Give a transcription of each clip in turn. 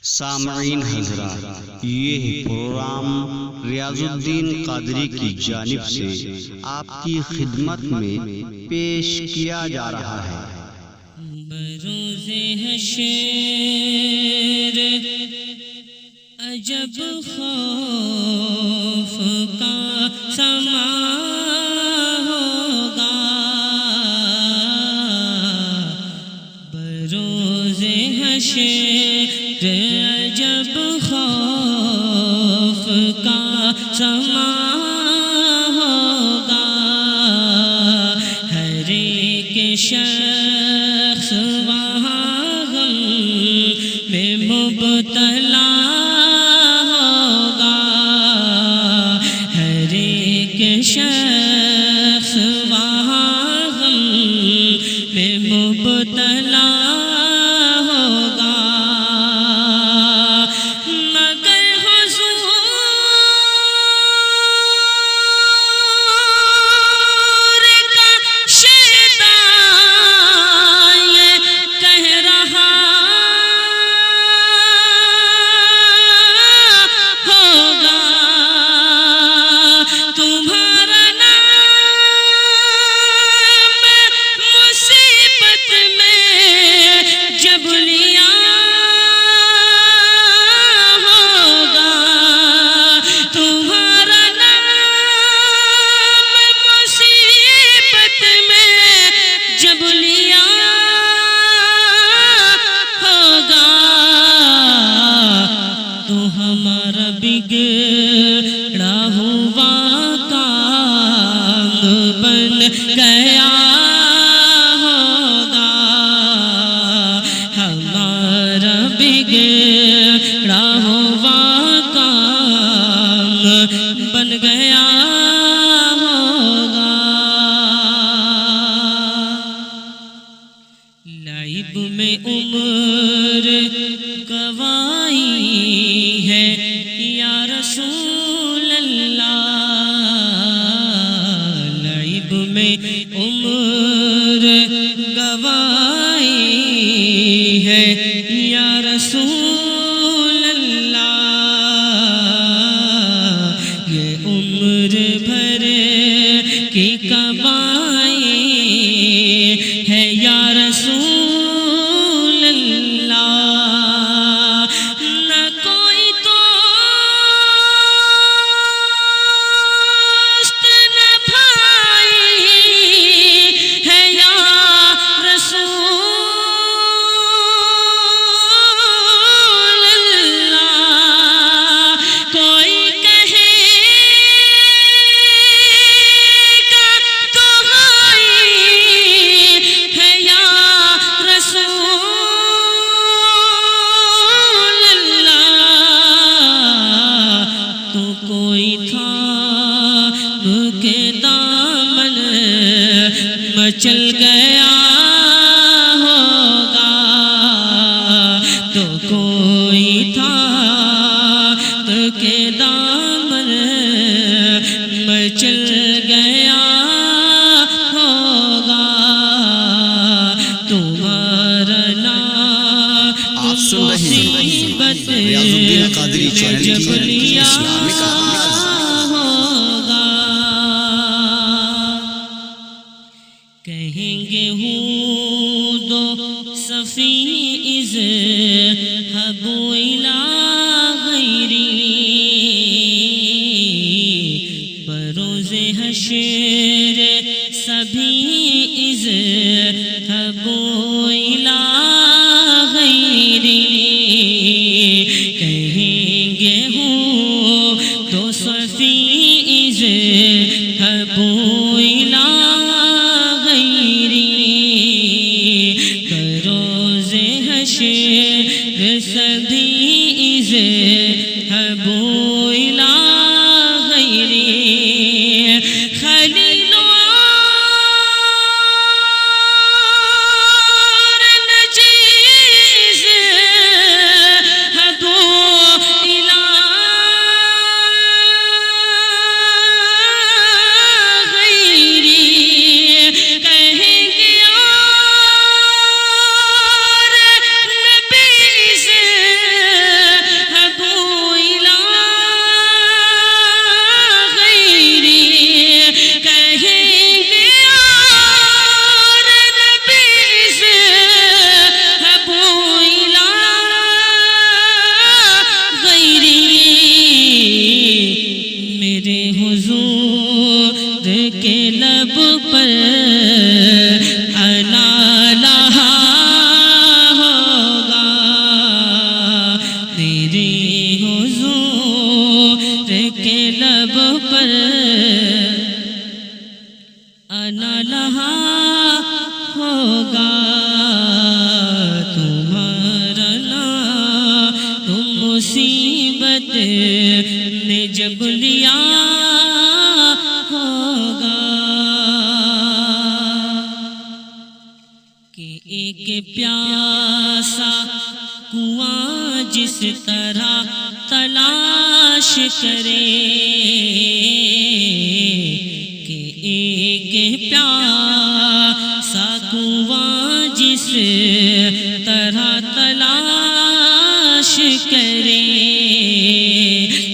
سامعین حضرات، یہ پروگرام ریاض الدین قادری کی جانب سے آپ کی خدمت میں پیش کیا جا رہا ہے۔ بروز حشر عجب خوف کا سما ہوگا، بروز حشر عجب خوف کا سما ہوگا، ہر ایک شخص وہاں غم میں مبتلا ہوگا، ہر ایک شخص وہاں غم میں مبتلا ہوگا، مگر حضور کا شیطان یہ کہہ رہا ہوگا، تمہارا نام مصیبت میں جب لیا ہوگا، تمہارا نام مصیبت میں جب لیا ہوگا، تو ہمارا بگڑا ہوا کام بن گیا ہوگا، ہمارا بگڑا ہوا کام بن گیا ہوگا، لعب میں عمر گوائی ہے یا رسول اللہ، لعب میں عمر گوائی ہے یا رسول اللہ، یہ عمر بھر کی کمائی ہے یا رسول اللہ، نہ کوئی دوست نہ بھائی ہے یا رسول اللہ، کوئی کہے گا دہائی ہے یا رسول اللہ، تو کوئی تھام کے دامن مچل گیا ہوگا، تو کوئی تھام کے دامن مچل گیا ہوگا، تمہارا نام آپ سن رہے ہیں مصیبت ریاض الدین قادری میں چینل جب کی لیا اسلامک آواز۔ ہوگا، کہیں گے ہود و صفی اذهبوا إلى غیری، بروز حشر سبھی اذهبوا إلى غیری، کہیں گے ہود و صفی اذهبوا إلى غیری، بروز حشر سبھی اذهبوا إلى غیری، خلیل اور نجیز اذهبوا إلى غیری، کہیں گے اور نبی نے جب لیا ہوگا کہ ایک پیاسا کنواں جس طرح تلاش کرے کہ ایک پیاسا کنواں جس طرح تلاش کرے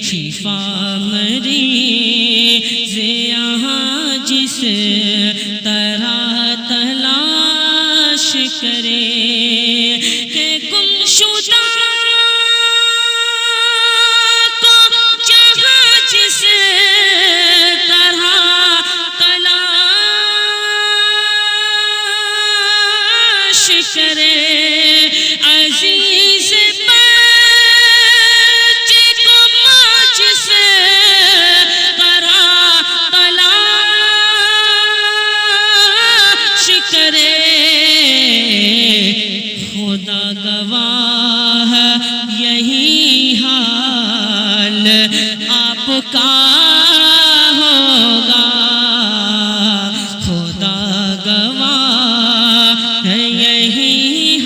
شفا مریض یہاں جس طرح تلاش کرے کہ گمشدہ کو جہاں جس طرح تلاش کرے عزیز بچے کو ماں جس طرح تلاش کرے خدا گواہ یہی حال آپ کا ہوگا خدا گواہ یہی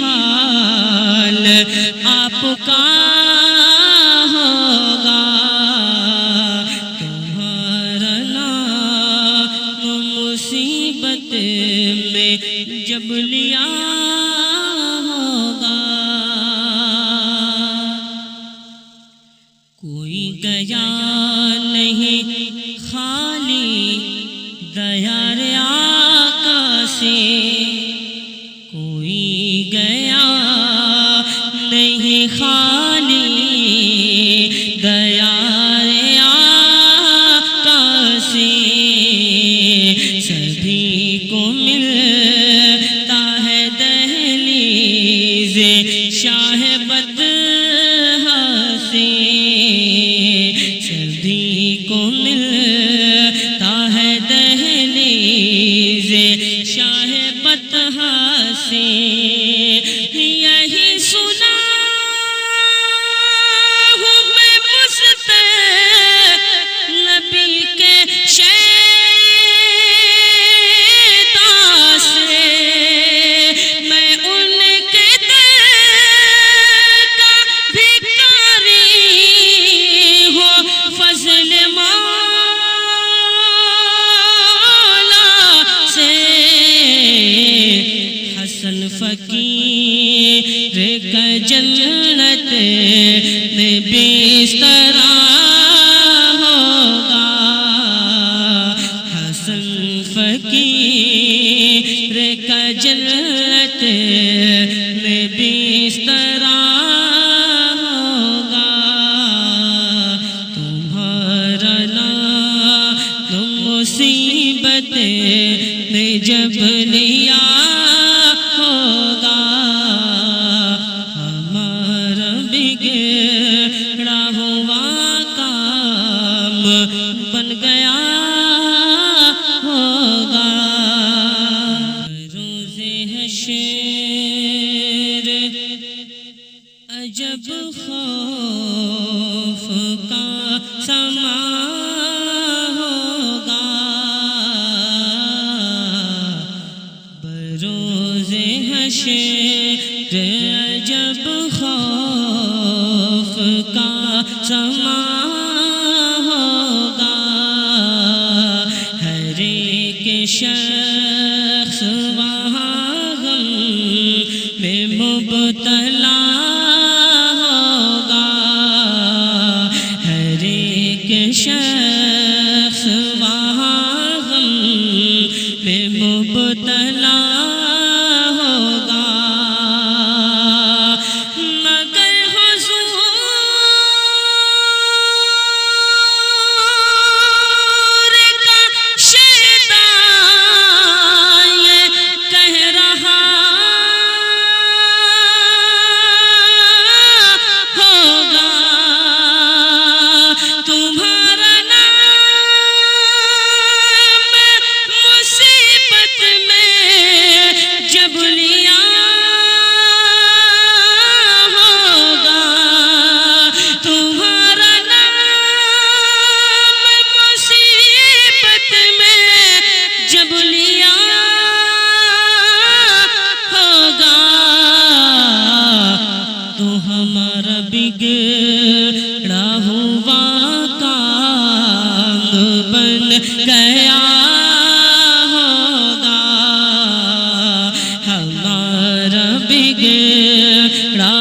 حال آپ کا ہوگا تمہارا نام مصیبت میں جب لیا ہوگا کوئی گیا نہیں خالی دیار آقا سے کوئی گیا نہیں خالی دیار آقا سے سبھی کو ملتا ہے دہلیز شاہ بدہا سے سبھی کو ملتا ہے دہلیز شاہ بدہا سے یہی سنا ہوں میں نبی کے شیطان سے میں ان کے در کا بھکاری ہوں فضل مولا سے حسن فقیر کا جنت میں بستر ہوگا حسن فقیر کا جنت میں بستر ہوگا تمہارا نام مصیبت میں جب لیا ہوگا ہمارا بگڑا ہوا کام بن گیا ہوگا روز حشر عجب خوف کا سما ہوگا بروز حشر عجب خوف کا سما ہوگا ہر ایک شخص وہاں غم میں مبتلا ہوگا بگڑا ہوا کام بن گیا ہوگا، ہمارا بگڑا